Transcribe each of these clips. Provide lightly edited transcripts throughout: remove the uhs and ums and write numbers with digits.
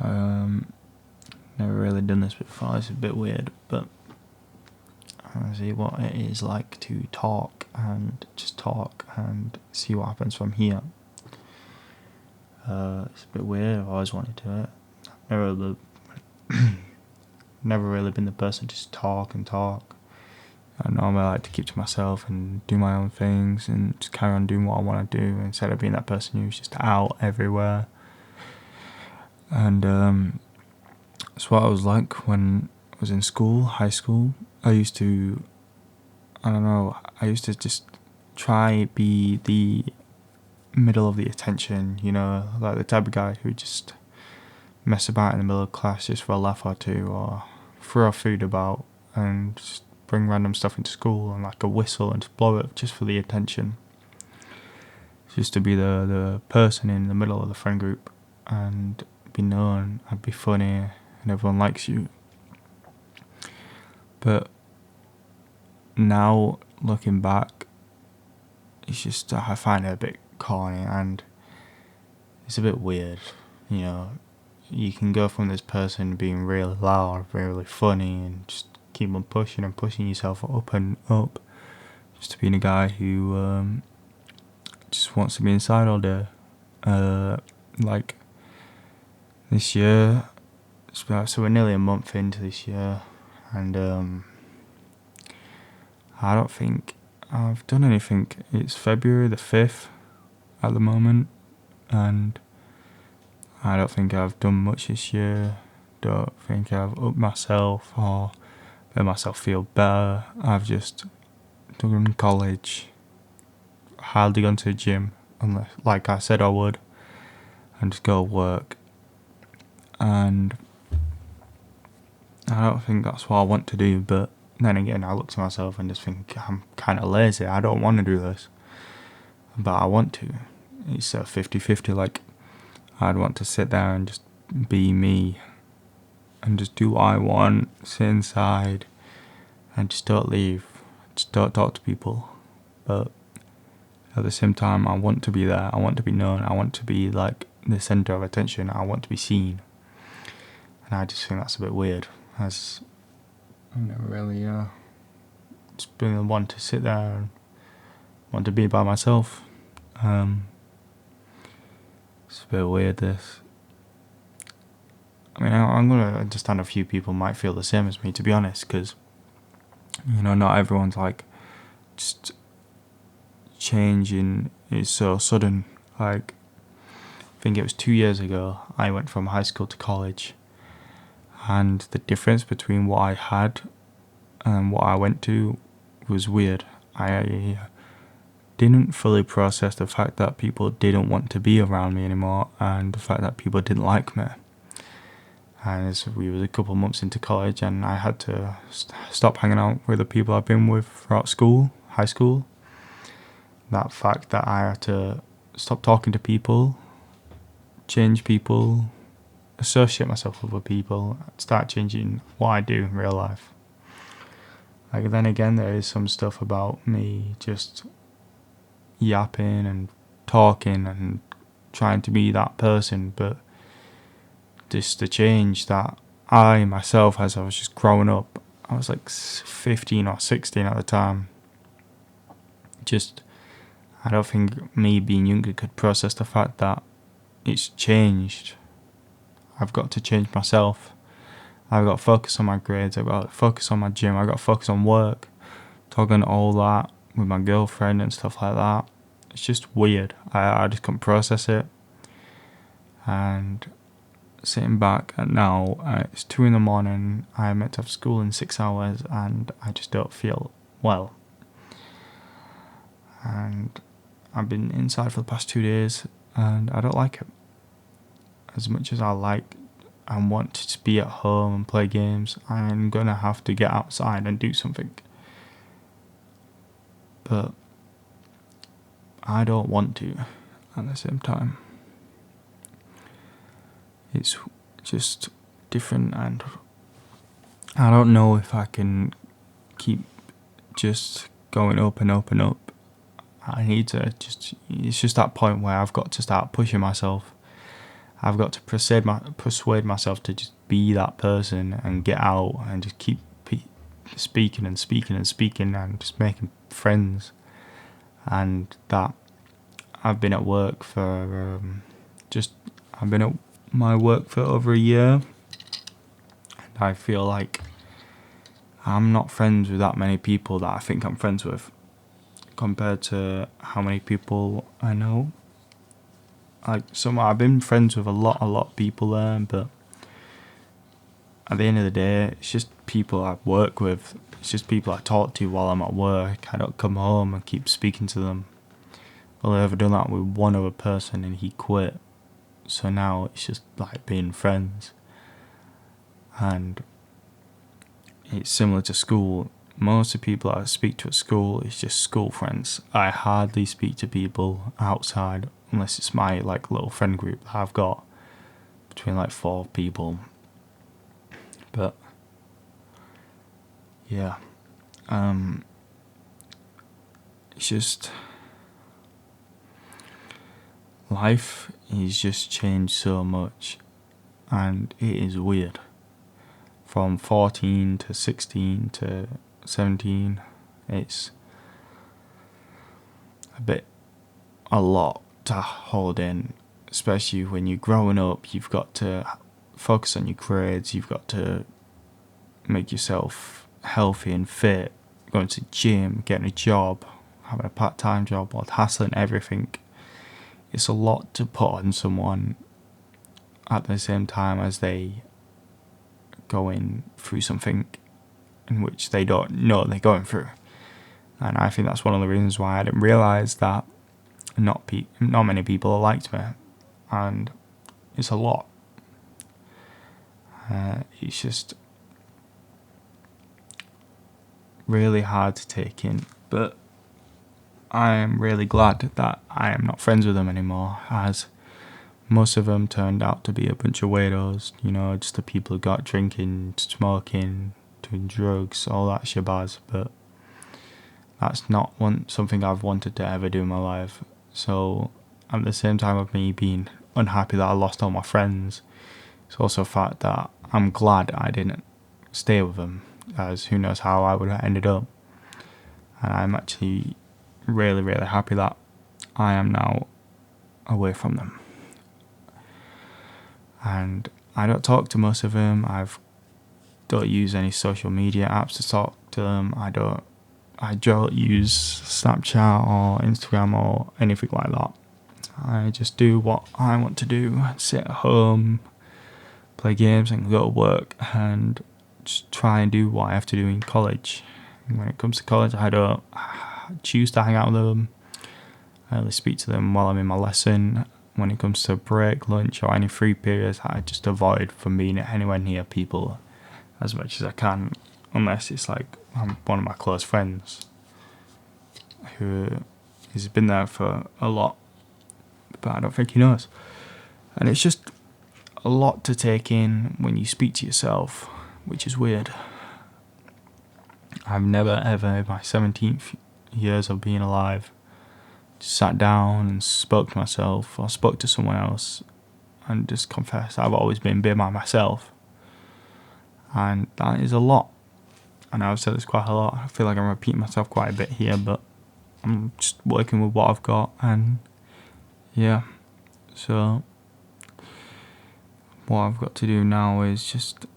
Never really done this before. It's a bit weird, but I see what it is like to talk and just talk and see what happens from here. It's a bit weird. I've always wanted to do it. Never really been the person to just talk and talk. I normally like to keep to myself and do my own things and just carry on doing what I want to do instead of being that person who's just out everywhere. And that's what I was like when I was in school, high school. I used to just try be the middle of the attention, like the type of guy who just mess about in the middle of class just for a laugh or two, or throw food about and just bring random stuff into school and like a whistle and just blow it just for the attention. Just to be the person in the middle of the friend group and be known and be funny and everyone likes you. But now looking back, it's just, I find it a bit corny and it's a bit weird. You can go from this person being really loud, really funny, and just keep on pushing and pushing yourself up and up, just to being a guy who just wants to be inside all day. Like this year, so we're nearly a month into this year, and I don't think I've done anything. It's February the 5th at the moment, and I don't think I've done much this year. Don't think I've upped myself or made myself feel better. I've just done college, hardly gone to the gym, unless, like I said I would, and just go work. And I don't think that's what I want to do, but then again, I look to myself and just think I'm kind of lazy. I don't want to do this, but I want to. It's a 50-50, like I'd want to sit there and just be me and just do what I want, sit inside and just don't leave, just don't talk to people. But at the same time, I want to be there, I want to be known, I want to be like the centre of attention, I want to be seen. And I just think that's a bit weird, as I've never really just been the one to sit there and want to be by myself. It's a bit weird, this. I mean, I'm going to understand a few people might feel the same as me, to be honest, because, not everyone's like, just changing is so sudden. Like, I think it was 2 years ago, I went from high school to college, and the difference between what I had and what I went to was weird. I didn't fully process the fact that people didn't want to be around me anymore, and the fact that people didn't like me. And we were a couple of months into college, and I had to stop hanging out with the people I've been with throughout school, high school. That fact that I had to stop talking to people, change people, associate myself with other people, start changing what I do in real life. Like, then again, there is some stuff about me just yapping and talking and trying to be that person, but just the change that I myself, as I was just growing up, I was like 15 or 16 at the time, I don't think me being younger could process the fact that it's changed. I've got to change myself. I've got to focus on my grades, I've got to focus on my gym, I've got to focus on work, talking all that with my girlfriend and stuff like that. It's just weird. I just couldn't process it. And sitting back at now, it's 2 a.m, I'm meant to have school in 6 hours, and I just don't feel well. And I've been inside for the past 2 days, and I don't like it. As much as I like and want to be at home and play games, I'm gonna have to get outside and do something. But I don't want to at the same time. It's just different, and I don't know if I can keep just going up and up and up. I need to it's just that point where I've got to start pushing myself I've got to persuade myself to just be that person and get out and just keep speaking and speaking and speaking and just making friends. And that I've been at work for I've been at my work for over a year, and I feel like I'm not friends with that many people that I think I'm friends with compared to how many people I know. Like I've been friends with a lot of people there, but at the end of the day, it's just people I work with. It's just people I talk to while I'm at work. I don't come home and keep speaking to them. Well, I've ever done that with one other person and he quit. So now it's just like being friends. And it's similar to school. Most of the people I speak to at school is just school friends. I hardly speak to people outside unless it's my like little friend group that I've got between like 4 people. But yeah, it's just life has just changed so much, and it is weird. From 14 to 16 to 17, it's a lot to hold in, especially when you're growing up. You've got to focus on your grades, you've got to make yourself healthy and fit, going to the gym, getting a job, having a part-time job, or hassling everything. It's a lot to put on someone at the same time as they going through something in which they don't know they're going through. And I think that's one of the reasons why I didn't realise that not many people liked me, and it's a lot. It's just really hard to take in, but I am really glad that I am not friends with them anymore, as most of them turned out to be a bunch of weirdos, just the people who got drinking, smoking, doing drugs, all that shabazz. But that's not something I've wanted to ever do in my life. So at the same time of me being unhappy that I lost all my friends, it's also a fact that I'm glad I didn't stay with them, as who knows how I would have ended up. And I'm actually really, really happy that I am now away from them. And I don't talk to most of them. Don't use any social media apps to talk to them. I don't use Snapchat or Instagram or anything like that. I just do what I want to do. Sit at home, play games, and go to work, and just try and do what I have to do in college. When it comes to college, I don't choose to hang out with them. I only speak to them while I'm in my lesson. When it comes to break, lunch, or any free periods, I just avoid from being anywhere near people as much as I can, unless it's like one of my close friends who has been there for a lot, but I don't think he knows. And it's just a lot to take in when you speak to yourself, which is weird. I've never ever in my 17th years of being alive sat down and spoke to myself or spoke to someone else and just confessed I've always been by myself. And that is a lot. And I've said this quite a lot. I feel like I'm repeating myself quite a bit here, but I'm just working with what I've got. And yeah, so what I've got to do now is just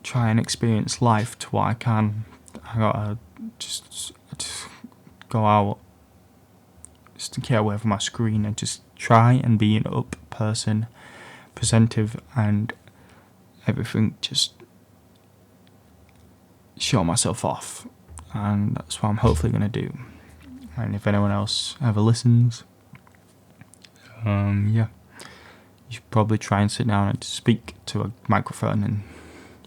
try and experience life to what I can. I gotta just go out, just to get away from my screen and just try and be an up person, presentive and everything, just show myself off. And that's what I'm hopefully going to do. And if anyone else ever listens, you should probably try and sit down and speak to a microphone and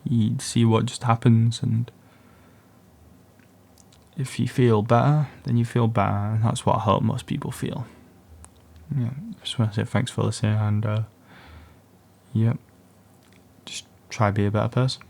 you see what just happens. And if you feel better, then you feel better, and that's what I hope most people feel. Yeah, just want to say thanks for listening, and just try to be a better person.